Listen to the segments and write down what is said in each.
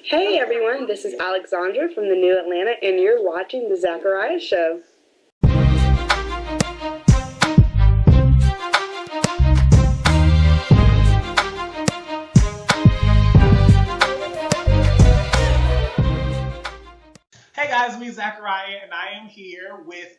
Hey everyone, this is Alexandra from the New Atlanta, and you're watching the Zachariyah Show. Hey guys, me Zachariyah, and I am here with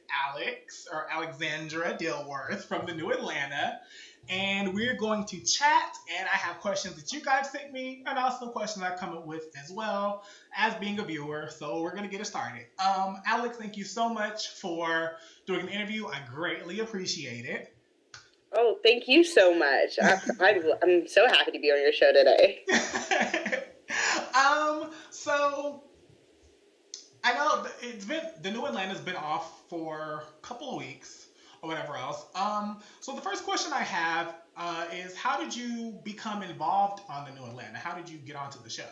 Alexandra Dilworth from the New Atlanta, and we're going to chat. And I have questions that you guys sent me, and also questions I come up with as well as being a viewer. So we're gonna get it started. Alex, thank you so much for doing the interview. I greatly appreciate it. Oh, thank you so much. I'm so happy to be on your show today. So I know the New Atlanta's been off for a couple of weeks or whatever else. So the first question I have is, how did you become involved on the New Atlanta? How did you get onto the show?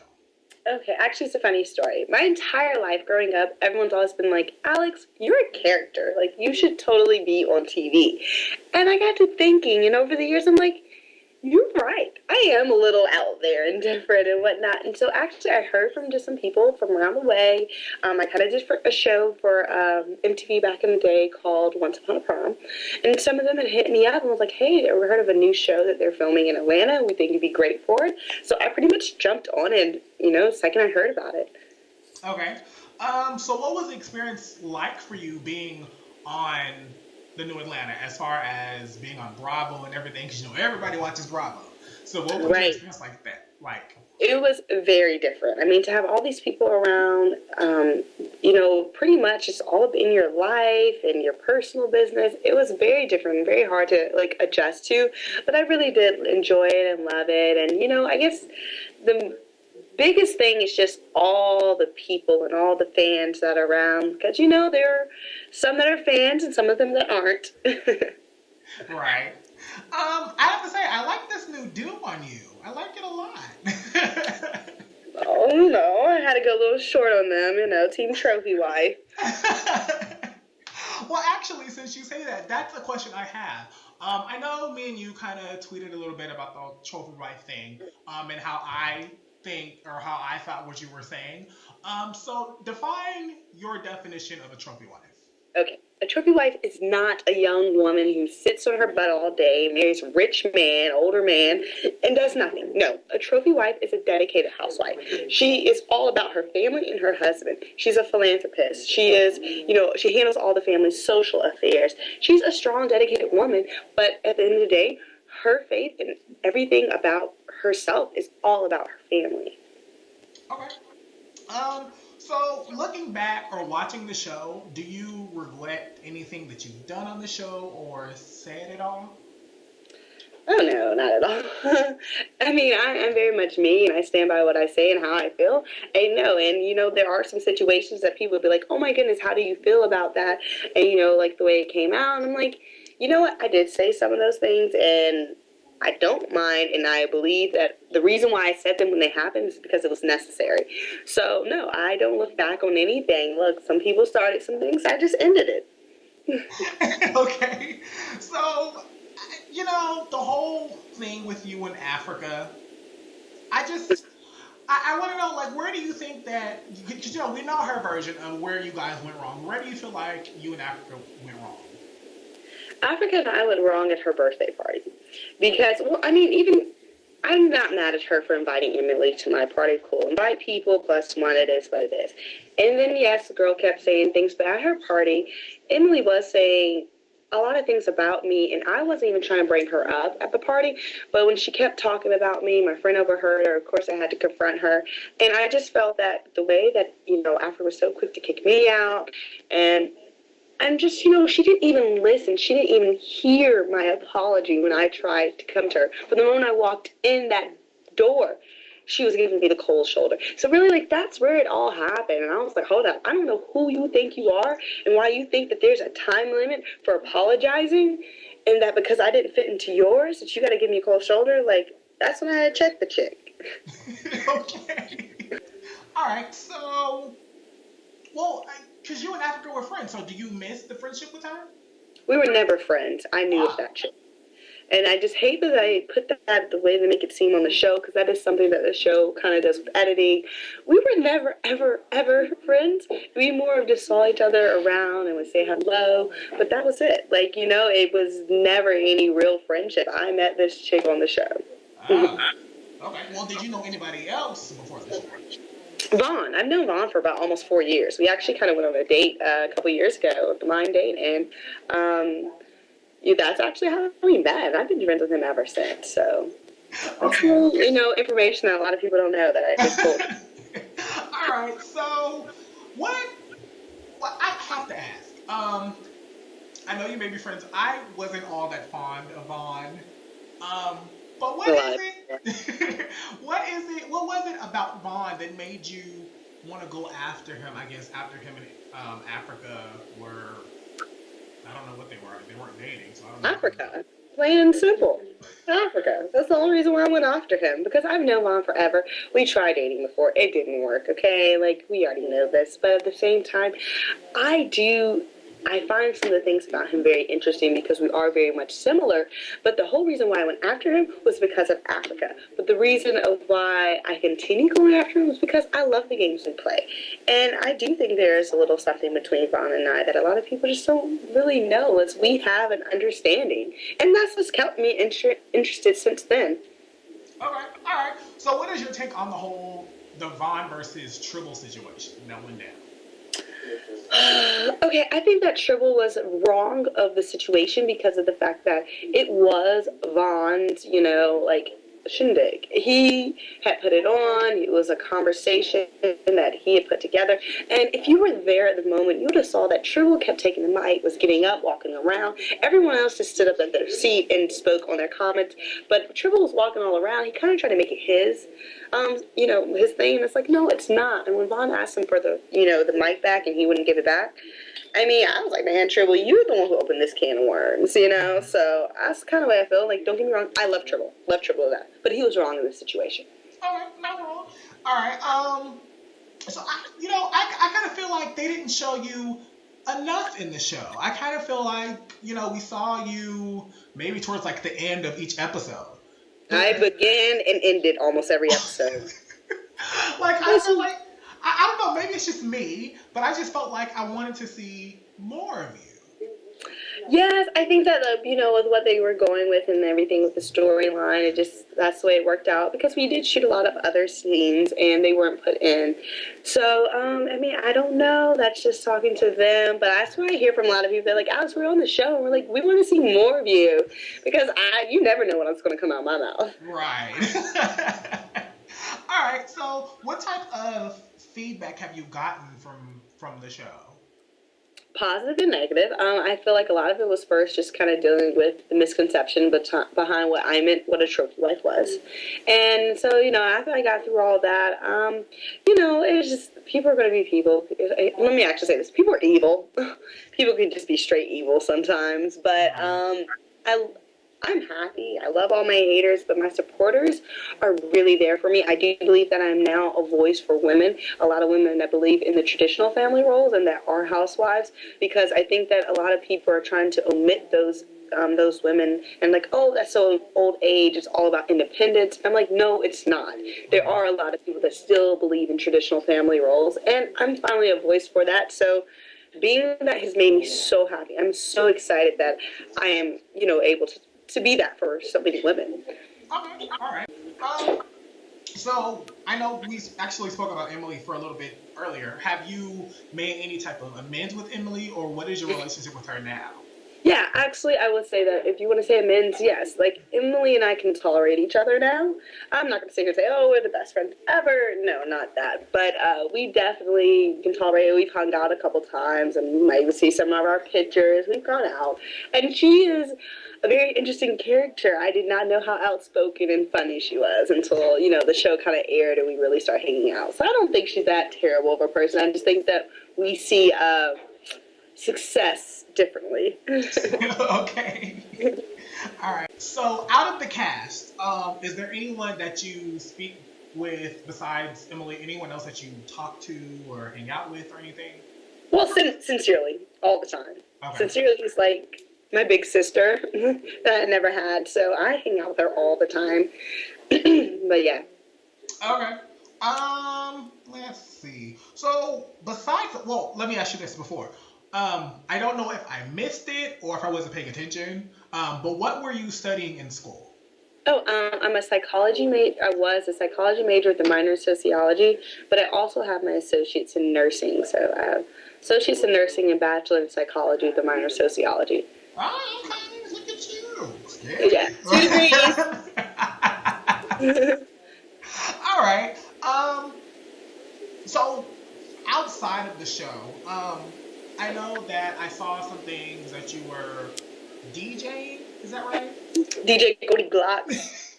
Okay, actually, it's a funny story. My entire life growing up, everyone's always been like, Alex, you're a character. Like, you should totally be on TV. And I got to thinking, and over the years, I'm like, you're right. I am a little out there and different and whatnot. And so actually I heard from just some people from around the way. I kind of did a show for MTV back in the day called Once Upon a Prom. And some of them had hit me up and was like, hey, ever heard of a new show that they're filming in Atlanta? We think you'd be great for it. So I pretty much jumped on it, the second I heard about it. Okay. So what was the experience like for you being on the New Atlanta, as far as being on Bravo and everything? Because everybody watches Bravo. So what was your experience like that? It was very different. I mean, to have all these people around, pretty much it's all up in your life and your personal business. It was very different and very hard to adjust to, but I really did enjoy it and love it. And I guess the biggest thing is just all the people and all the fans that are around, because there are some that are fans and some of them that aren't. Right. I have to say, I like this new do on you. I like it a lot. Oh no, I had to go a little short on them, Team Trophy wife. Well, actually, since you say that, that's a question I have. I know me and you kind of tweeted a little bit about the trophy wife thing, and how I think, or how I thought what you were saying. So define your definition of a trophy wife. Okay, a trophy wife is not a young woman who sits on her butt all day, marries a rich man, older man, and does nothing. No, a trophy wife is a dedicated housewife. She is all about her family and her husband. She's a philanthropist. She is, she handles all the family's social affairs. She's a strong, dedicated woman, but at the end of the day, her faith and everything about herself is all about her family. Okay. So looking back or watching the show, do you regret anything that you've done on the show or said at all? Oh no, not at all. I mean, I'm very much me, and I stand by what I say and how I feel. And there are some situations that people will be like, "Oh my goodness, how do you feel about that?" And the way it came out, and I'm like, you know what? I did say some of those things, and I don't mind, and I believe that the reason why I said them when they happened is because it was necessary. So, no, I don't look back on anything. Look, some people started some things, I just ended it. Okay. So, the whole thing with you in Africa, I want to know, where do you think that, because, we know her version of where you guys went wrong. Where do you feel like you and Africa went wrong? Africa and I went wrong at her birthday party. Because, I'm not mad at her for inviting Emily to my party. Cool. Invite people plus one, it is what it is. And then, yes, the girl kept saying things, but at her party, Emily was saying a lot of things about me, and I wasn't even trying to bring her up at the party, but when she kept talking about me, my friend overheard her. Of course, I had to confront her, and I just felt that the way that, Africa was so quick to kick me out, and just, she didn't even listen. She didn't even hear my apology when I tried to come to her. But the moment I walked in that door, she was giving me the cold shoulder. So really, that's where it all happened. And I was like, hold up. I don't know who you think you are and why you think that there's a time limit for apologizing, and that because I didn't fit into yours, that you got to give me a cold shoulder. That's when I had to check the chick. Okay. All right. So, because you and Africa were friends, so do you miss the friendship with her? We were never friends. I knew of that chick. And I just hate that I put that the way they make it seem on the show, because that is something that the show kind of does with editing. We were never, ever, ever friends. We more of just saw each other around and would say hello, but that was it. Like, it was never any real friendship. I met this chick on the show. Ah, okay. Well, did you know anybody else before the show? Vaughn. I've known Vaughn for about almost 4 years. We actually kind of went on a date a couple years ago, a blind date, and that's actually how we met. I've been friends with him ever since. So that's information that a lot of people don't know that I just told you. All right. So what? Well, I have to ask. I know you may be friends. I wasn't all that fond of Vaughn. But what is it? What was it about Vaughn that made you want to go after him? I guess after him and Africa were. I don't know what they were. They weren't dating, so I don't know. Africa. Plain and simple. Africa. That's the only reason why I went after him. Because I've known Vaughn forever. We tried dating before. It didn't work, okay? Like, we already know this. But at the same time, I find some of the things about him very interesting because we are very much similar. But the whole reason why I went after him was because of Africa. But the reason of why I continue going after him was because I love the games we play. And I do think there's a little something between Vaughn and I that a lot of people just don't really know, is we have an understanding. And that's what's kept me interested since then. All right. So what is your take on the Vaughn versus Tribble situation that went down? Okay, I think that Tribble was wrong of the situation because of the fact that it was Vaughn's, shindig. He had put it on. It was a conversation that he had put together. And if you were there at the moment, you would have saw that Tribble kept taking the mic, was getting up, walking around. Everyone else just stood up at their seat and spoke on their comments. But Tribble was walking all around. He kind of tried to make it his thing. And it's like, no, it's not. And when Vaughn asked him for the mic back and he wouldn't give it back, I was like, man, Tribble, you're the one who opened this can of worms, So that's kind of the way I feel. Like, don't get me wrong, I love Tribble to that, but he was wrong in this situation. All right, not wrong. All right. So I kind of feel like they didn't show you enough in the show. I kind of feel like we saw you maybe towards like the end of each episode. I began and ended almost every episode. I feel like. I don't know, maybe it's just me, but I just felt like I wanted to see more of you. Yes, I think that, with what they were going with and everything with the storyline, that's the way it worked out, because we did shoot a lot of other scenes and they weren't put in. So, I don't know, that's just talking to them, but that's what I hear from a lot of people. They're like, Alex, we're on the show, and we're like, we want to see more of you, because you never know what's going to come out of my mouth. Right. All right, so what type of feedback have you gotten from the show? Positive and negative. I feel like a lot of it was first just kind of dealing with the misconception behind what I meant, what a trophy wife was. And so, after I got through all that, it was just, people are going to be people. Let me actually say this. People are evil. People can just be straight evil sometimes. But I'm happy. I love all my haters, but my supporters are really there for me. I do believe that I'm now a voice for women, a lot of women that believe in the traditional family roles and that are housewives, because I think that a lot of people are trying to omit those women and like, oh, that's so old age, it's all about independence. I'm like, no, it's not. There are a lot of people that still believe in traditional family roles, and I'm finally a voice for that. So being that has made me so happy. I'm so excited that I am, able to be that for so many women. Okay, all right. So I know we actually spoke about Emily for a little bit earlier. Have you made any type of amends with Emily, or what is your relationship with her now? Yeah, actually, I would say that if you want to say amends, yes. Like, Emily and I can tolerate each other now. I'm not going to sit here and say, oh, we're the best friends ever. No, not that. But we definitely can tolerate it. We've hung out a couple times, and you might even see some of our pictures. We've gone out. And she is a very interesting character. I did not know how outspoken and funny she was until, the show kind of aired and we really started hanging out. So I don't think she's that terrible of a person. I just think that we see success differently. Okay. All right. So out of the cast, is there anyone that you speak with besides Emily? Anyone else that you talk to or hang out with or anything? Well, sincerely, all the time. Okay. Sincerely is like my big sister that I never had. So I hang out with her all the time. But yeah. Okay. Let's see. So besides, well, let me ask you this before. I don't know if I missed it or if I wasn't paying attention. But what were you studying in school? Oh, I'm a psychology major. I was a psychology major with a minor in sociology, but I also have my associates in nursing. So I have associates in nursing and bachelor in psychology with a minor in sociology. Oh, okay. Look at you. Yeah, Scary. 2 degrees. All right. So outside of the show, I know that I saw some things that you were DJing. Is that right? DJ Cody Glocks.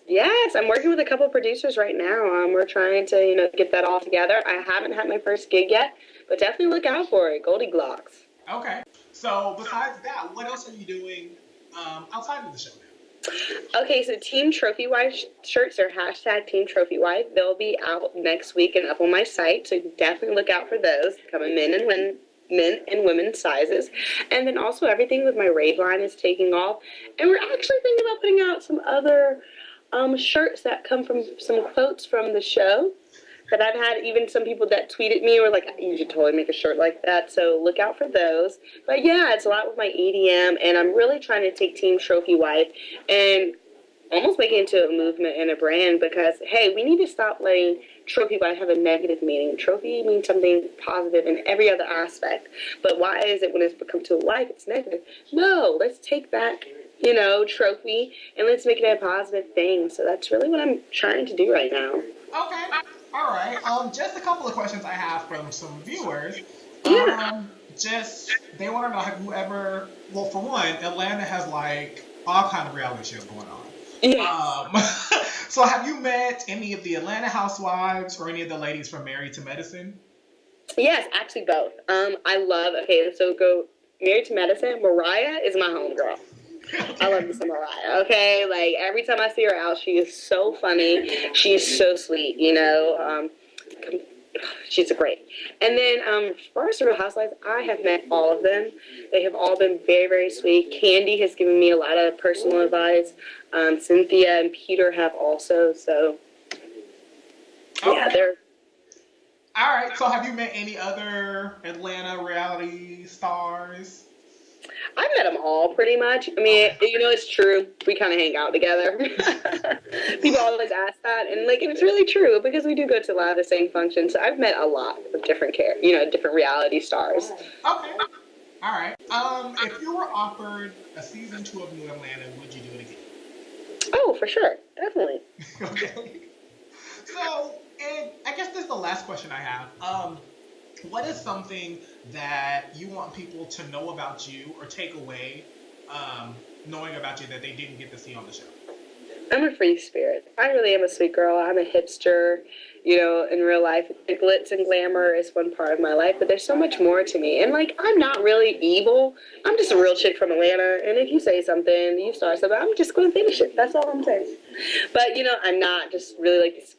Yes, I'm working with a couple of producers right now. We're trying to, get that all together. I haven't had my first gig yet, but definitely look out for it. Goldie Glocks. Okay. So besides that, what else are you doing outside of the show Okay, so Team Trophy Wife shirts are hashtag Team Trophy Wife. They'll be out next week and up on my site, so definitely look out for those. Come in men and women's sizes. And then also everything with my raid line is taking off. And we're actually thinking about putting out some other shirts that come from some quotes from the show that I've had even some people that tweeted me were like, you should totally make a shirt like that. So look out for those. But yeah, it's a lot with my EDM, and I'm really trying to take Team Trophy Wife and almost make it into a movement and a brand because, hey, we need to stop letting Trophy Wife have a negative meaning. Trophy means something positive in every other aspect. But why is it when it's become to a wife, it's negative? No, let's take that, trophy, and let's make it a positive thing. So that's really what I'm trying to do right now. Okay. All right. Just a couple of questions I have from some viewers. Yeah. Just they want to know have you ever? Well, for one, Atlanta has like all kind of reality shows going on. Yes. So have you met any of the Atlanta Housewives or any of the ladies from Married to Medicine? Yes, actually both. So go Married to Medicine. Mariah is my homegirl. I love me some Mariah, okay? Like, every time I see her out, she is so funny. She's so sweet, she's great. And then, first Real Housewives, I have met all of them. They have all been very, very sweet. Candy has given me a lot of personal advice. Cynthia and Peter have also, so, yeah, Okay. they're... All right. So have you met any other Atlanta reality stars? I've met them all pretty much. I mean, Okay. it's true. We kind of hang out together. People always ask that, and it's really true because we do go to a lot of the same functions. So I've met a lot of different different reality stars. Okay. All right. If you were offered a season 2 of New Atlanta, would you do it again? Oh, for sure, definitely. Okay. So, and I guess this is the last question I have. What is something that you want people to know about you or take away, knowing about you that they didn't get to see on the show? I'm a free spirit. I really am a sweet girl. I'm a hipster. In real life, the glitz and glamour is one part of my life, but there's so much more to me. And I'm not really evil. I'm just a real chick from Atlanta. And if you say something, you start something, I'm just going to finish it. That's all I'm saying. But I'm not just really like this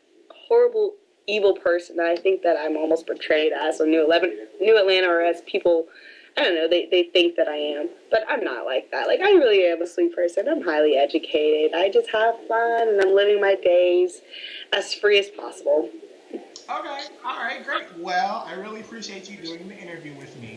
horrible, evil person that I think that I'm almost portrayed as on New Atlanta, or as people, I don't know, they think that I am. But I'm not like that. I really am a sweet person. I'm highly educated. I just have fun, and I'm living my days as free as possible. Okay. All right. Great. Well, I really appreciate you doing the interview with me.